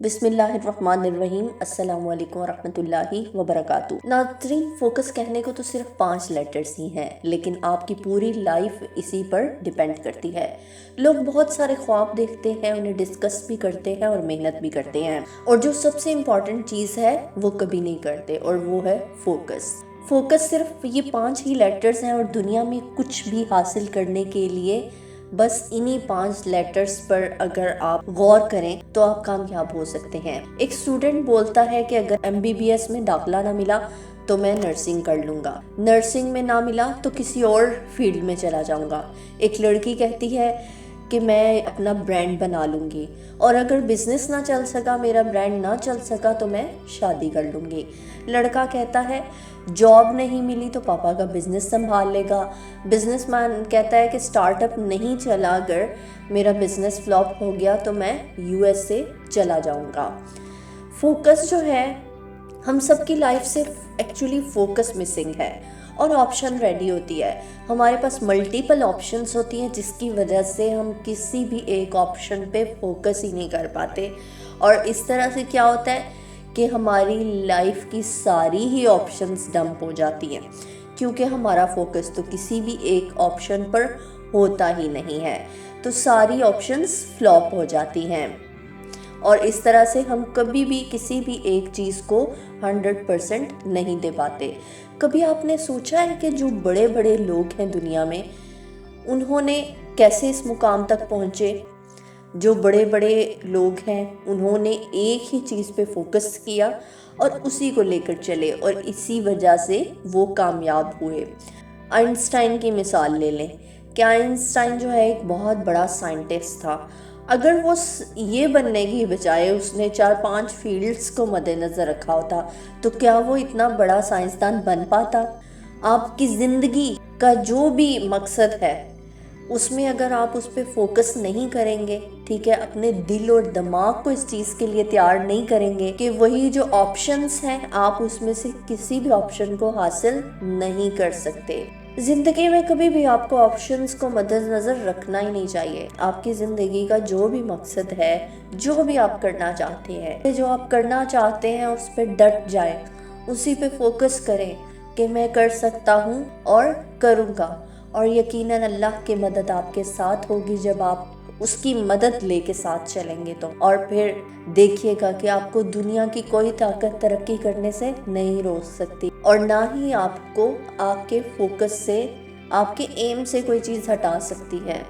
बिस्मिल्लाहिर्रहमानिर्रहीम अस्सलामुअलैकुम वरहमतुल्लाहि वबरकातुहू। नाज़रीन, फोकस कहने को तो सिर्फ 5 लेटर्स ही हैं, लेकिन आपकी पूरी लाइफ इसी पर डिपेंड करती है। लोग बहुत सारे ख्वाब देखते हैं, उन्हें डिस्कस भी करते हैं और मेहनत भी करते हैं, और जो सबसे इम्पॉर्टेंट चीज़ है वो कभी नहीं करते, और वो है फोकस। फोकस सिर्फ ये 5 ही लेटर्स हैं, और दुनिया में कुछ भी हासिल करने के लिए बस इन्हीं 5 लेटर्स पर अगर आप गौर करें तो आप कामयाब हो सकते हैं। एक स्टूडेंट बोलता है कि अगर MBBS में दाखिला ना मिला तो मैं नर्सिंग कर लूँगा, नर्सिंग में ना मिला तो किसी और फील्ड में चला जाऊँगा। एक लड़की कहती है कि मैं अपना ब्रांड बना लूँगी, और अगर बिज़नेस ना चल सका, मेरा ब्रांड ना चल सका तो मैं शादी कर लूँगी। लड़का कहता है जॉब नहीं मिली तो पापा का बिज़नेस संभाल लेगा। बिजनेसमैन कहता है कि स्टार्टअप नहीं चला, अगर मेरा बिज़नेस फ्लॉप हो गया तो मैं USA चला जाऊँगा। फोकस जो है, हम सबकी लाइफ से एक्चुअली फोकस मिसिंग है, और ऑप्शन रेडी होती है। हमारे पास मल्टीपल ऑप्शंस होती हैं, जिसकी वजह से हम किसी भी एक ऑप्शन पे फोकस ही नहीं कर पाते, और इस तरह से क्या होता है कि हमारी लाइफ की सारी ही ऑप्शंस डंप हो जाती हैं, क्योंकि हमारा फोकस तो किसी भी एक ऑप्शन पर होता ही नहीं है, तो सारी ऑप्शंस फ्लॉप हो जाती हैं, और इस तरह से हम कभी भी किसी भी एक चीज़ को 100% नहीं दे पाते। कभी आपने सोचा है कि जो बड़े बड़े लोग हैं दुनिया में, उन्होंने कैसे इस मुकाम तक पहुँचे? जो बड़े बड़े लोग हैं उन्होंने एक ही चीज़ पे फोकस किया और उसी को लेकर चले, और इसी वजह से वो कामयाब हुए। आइंस्टाइन की मिसाल ले लें कि आइंस्टाइन जो है एक बहुत बड़ा साइंटिस्ट था। अगर वो ये बनने की बजाय उसने 4-5 फील्ड्स को मद्देनज़र रखा होता तो क्या वो इतना बड़ा साइंसदान बन पाता? आपकी ज़िंदगी का जो भी मकसद है उसमें अगर आप उस पर फोकस नहीं करेंगे, ठीक है, अपने दिल और दिमाग को इस चीज़ के लिए तैयार नहीं करेंगे कि वही जो ऑप्शंस हैं आप उसमें से किसी भी ऑप्शन को हासिल नहीं कर सकते। ज़िंदगी में कभी भी आपको ऑप्शंस को मद्देनज़र रखना ही नहीं चाहिए। आपकी ज़िंदगी का जो भी मकसद है, जो भी आप करना चाहते हैं, जो आप करना चाहते हैं उस पर डट जाए, उसी पे फोकस करें कि मैं कर सकता हूँ और करूँगा, और यकीनन अल्लाह की मदद आपके साथ होगी जब आप उसकी मदद लेके साथ चलेंगे तो। और फिर देखिएगा कि आपको दुनिया की कोई ताकत तरक्की करने से नहीं रोक सकती, और ना ही आपको आपके फोकस से, आपके एम से कोई चीज़ हटा सकती है।